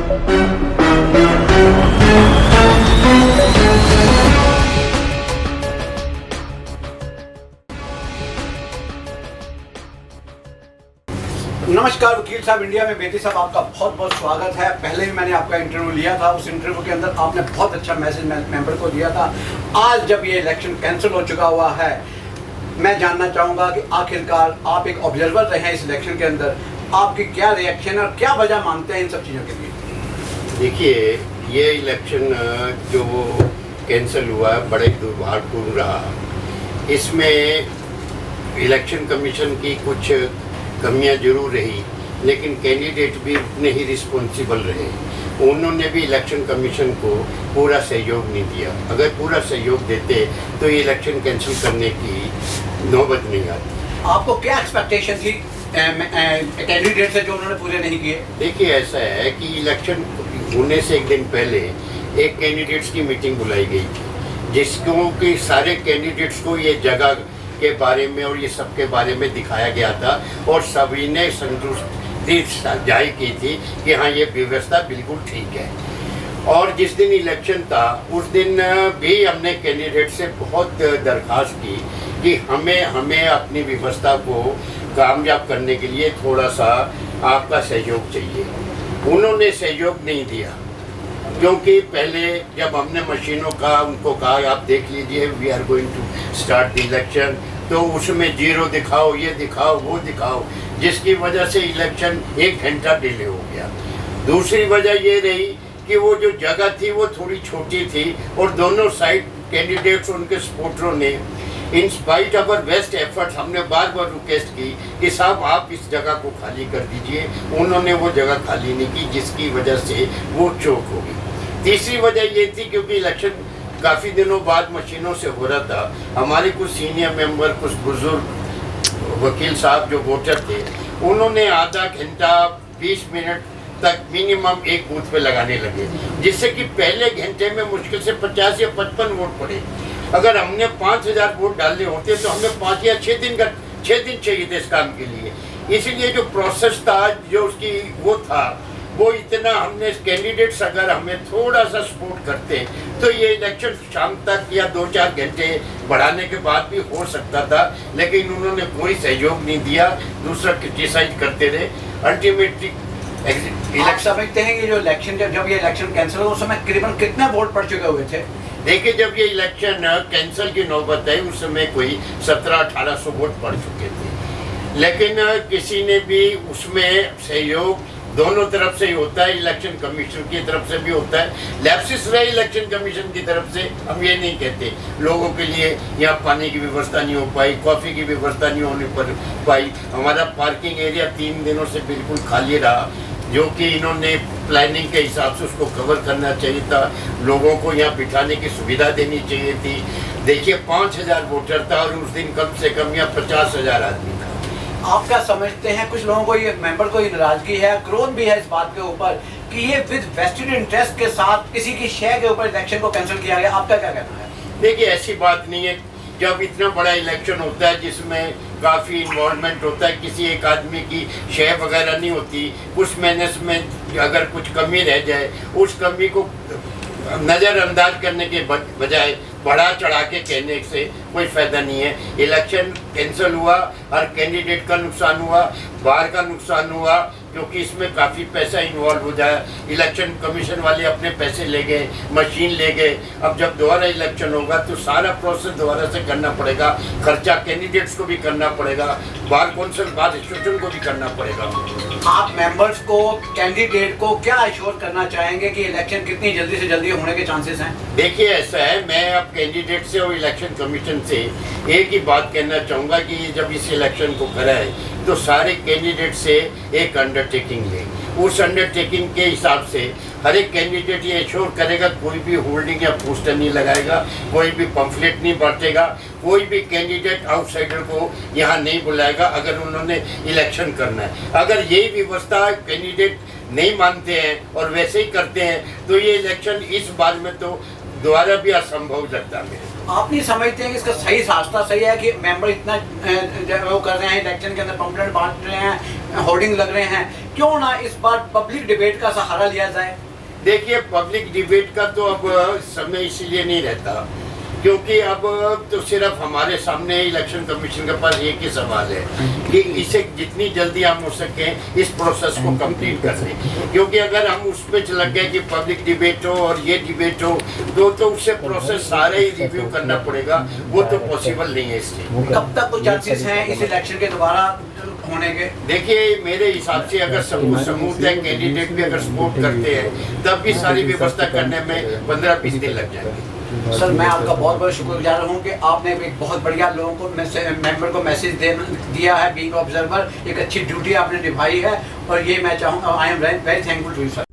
नमस्कार वकील साहब इंडिया में बेदी साहब आपका बहुत बहुत स्वागत है। पहले भी मैंने आपका इंटरव्यू लिया था, उस इंटरव्यू के अंदर आपने बहुत अच्छा मैसेज मेंबर को दिया था। आज जब ये इलेक्शन कैंसिल हो चुका हुआ है, मैं जानना चाहूँगा कि आखिरकार आप एक ऑब्जर्वर रहे हैं इस इलेक्शन के अंदर, आपकी क्या रिएक्शन और क्या वजह मानते हैं इन सब चीज़ों के लिए? देखिए, ये इलेक्शन जो कैंसिल हुआ है बड़े दुर्भाग्यपूर्ण रहा। इसमें इलेक्शन कमीशन की कुछ कमियां जरूर रही, लेकिन कैंडिडेट भी उतने ही रिस्पॉन्सिबल रहे। उन्होंने भी इलेक्शन कमीशन को पूरा सहयोग नहीं दिया। अगर पूरा सहयोग देते तो ये इलेक्शन कैंसिल करने की नौबत नहीं आती। आपको क्या एक्सपेक्टेशन थी कैंडिडेट से जो उन्होंने पूरे नहीं किए? देखिए, ऐसा है कि इलेक्शन होने से एक दिन पहले एक कैंडिडेट्स की मीटिंग बुलाई गई थी, जिसको कि सारे कैंडिडेट्स को ये जगह के बारे में और ये सब के बारे में दिखाया गया था और सभी ने संतुष्टि जाहिर की थी कि हाँ, ये व्यवस्था बिल्कुल ठीक है। और जिस दिन इलेक्शन था उस दिन भी हमने कैंडिडेट से बहुत दरख्वास्त की कि हमें अपनी व्यवस्था को कामयाब करने के लिए थोड़ा सा आपका सहयोग चाहिए। उन्होंने सहयोग नहीं दिया, क्योंकि पहले जब हमने मशीनों का उनको कहा आप देख लीजिए we are going to start the election, तो उसमें जीरो दिखाओ, ये दिखाओ, वो दिखाओ, जिसकी वजह से इलेक्शन 1 घंटा डिले हो गया। दूसरी वजह ये रही कि वो जो जगह थी वो थोड़ी छोटी थी और दोनों साइड कैंडिडेट्स उनके सपोर्टरों ने in spite our best efforts हमने बार बार रिक्वेस्ट की कि साहब आप इस जगह को खाली कर दीजिए। उन्होंने वो जगह खाली नहीं की, जिसकी वजह से वो चौक हो गई। तीसरी वजह ये थी क्योंकि इलेक्शन काफ़ी दिनों बाद मशीनों से हो रहा था, हमारे कुछ सीनियर मेंबर, कुछ बुजुर्ग वकील साहब जो वोटर थे, उन्होंने आधा घंटा 20 मिनट तक मिनिमम एक बूथ पे लगाने लगे, जिससे कि पहले घंटे में मुश्किल से 50 या 55 वोट पड़े। अगर हमने 5000 वोट डालने होते तो हमें 5 या 6 दिन चाहिए थे इस काम के लिए। इसीलिए जो प्रोसेस था, जो उसकी वो था, वो इतना हमने कैंडिडेट्स अगर हमें थोड़ा सा सपोर्ट करते तो ये इलेक्शन शाम तक या 2-4 घंटे बढ़ाने के बाद भी हो सकता था, लेकिन उन्होंने कोई सहयोग नहीं दिया, दूसरा क्रिटिसाइज करते रहे। अल्टीमेटली आप समझते हैं कि जो इलेक्शन जब ये इलेक्शन कैंसिल हुआ उस समय करीबन कितने वोट पड़ चुके हुए थे? देखिए, जब ये इलेक्शन कैंसिल की नौबत आई उस समय कोई 1700-1800 वोट पड़ चुके थे, लेकिन किसी ने भी उसमें सहयोग दोनों तरफ से ही होता है, इलेक्शन कमीशन की तरफ से भी होता है, लैप्सिस रहे इलेक्शन कमीशन की तरफ से। हम ये नहीं कहते लोगों के लिए यहाँ पानी की व्यवस्था नहीं हो पाई, कॉफ़ी की व्यवस्था नहीं होने पर पाई। हमारा पार्किंग एरिया 3 दिनों से बिल्कुल खाली रहा, जो कि इन्होंने प्लानिंग के हिसाब से उसको कवर करना चाहिए था, लोगों को यहाँ बिठाने की सुविधा देनी चाहिए थी। देखिए, 5000 वोटर था और उस दिन कम से कम यहाँ 50,000 आदमी था। आप क्या समझते हैं, कुछ लोगों को ये मेंबर को ये नाराजगी है, क्रोध भी है इस बात के ऊपर कि ये विद वेस्टेड इंटरेस्ट के साथ किसी की शेयर के ऊपर इलेक्शन को कैंसिल किया गया? आपका क्या कहना है? देखिए, ऐसी बात नहीं है। जब इतना बड़ा इलेक्शन होता है जिसमें काफ़ी इन्वॉल्वमेंट होता है, किसी एक आदमी की शेयर वगैरह नहीं होती, उस मैनेजमेंट अगर कुछ कमी रह जाए उस कमी को नज़रअंदाज करने के बजाय बढ़ा चढ़ा के कहने से कोई फायदा नहीं है। इलेक्शन कैंसिल हुआ, हर कैंडिडेट का नुकसान हुआ, बाहर का नुकसान हुआ, क्योंकि इसमें काफ़ी पैसा इन्वॉल्व हो जाए। इलेक्शन कमीशन वाले अपने पैसे ले गए, मशीन ले गए। अब जब दोबारा इलेक्शन होगा तो सारा प्रोसेस दोबारा से करना पड़ेगा, खर्चा कैंडिडेट्स को भी करना पड़ेगा, बार कौंसिल बार एसोसिएशन को भी करना पड़ेगा। आप मेंबर्स को, कैंडिडेट को क्या एश्योर करना चाहेंगे कि इलेक्शन कितनी जल्दी से जल्दी होने के चांसेस हैं? देखिए, ऐसा है, मैं अब कैंडिडेट से और इलेक्शन कमीशन से एक ही बात कहना चाहूँगा कि जब इस इलेक्शन को कराए तो सारे कैंडिडेट से एक अंडरटेकिंग ले। उस अंडरटेकिंग के हिसाब से हर एक कैंडिडेट ये एश्योर करेगा कोई भी होल्डिंग या पोस्टर नहीं लगाएगा, कोई भी पम्फलेट नहीं बांटेगा, कोई भी कैंडिडेट आउटसाइडर को यहाँ नहीं बुलाएगा अगर उन्होंने इलेक्शन करना है। अगर यही व्यवस्था कैंडिडेट नहीं मानते हैं और वैसे ही करते हैं तो ये इलेक्शन इस बार में तो दोबारा भी असंभव लगता है मेरे को। आप नहीं समझते हैं कि इसका सही रास्ता सही है कि मेंबर इतना वो कर रहे हैं, इलेक्शन के अंदर पंपलेट बांट रहे हैं, होर्डिंग लग रहे हैं, क्यों ना इस बार पब्लिक डिबेट का सहारा लिया जाए? देखिए, पब्लिक डिबेट का तो अब समय इसलिए नहीं रहता क्योंकि अब तो सिर्फ हमारे सामने इलेक्शन कमीशन के पास एक ही सवाल है कि इसे जितनी जल्दी हम हो सके इस प्रोसेस को कंप्लीट कर दें, क्योंकि अगर हम उस पर लग गए कि पब्लिक डिबेट हो और ये डिबेट हो तो उससे प्रोसेस सारे ही रिव्यू करना पड़ेगा, वो तो पॉसिबल नहीं है इससे। कब तक कुछ चांसेस हैं इस इलेक्शन के दोबारा होने के? देखिए, मेरे हिसाब से अगर सब कुछ समूथ है, कैंडिडेट भी अगर सपोर्ट करते हैं तब भी सारी व्यवस्था करने में 15-20 दिन लग जाएंगे। सर, मैं आपका बहुत बहुत शुक्रगुजार हूँ कि आपने एक बहुत बढ़िया लोगों को मेंबर को मैसेज दिया है। बीइंग ऑब्जर्वर एक अच्छी ड्यूटी आपने निभाई है और ये मैं चाहूँगा, I am very thankful to you sir.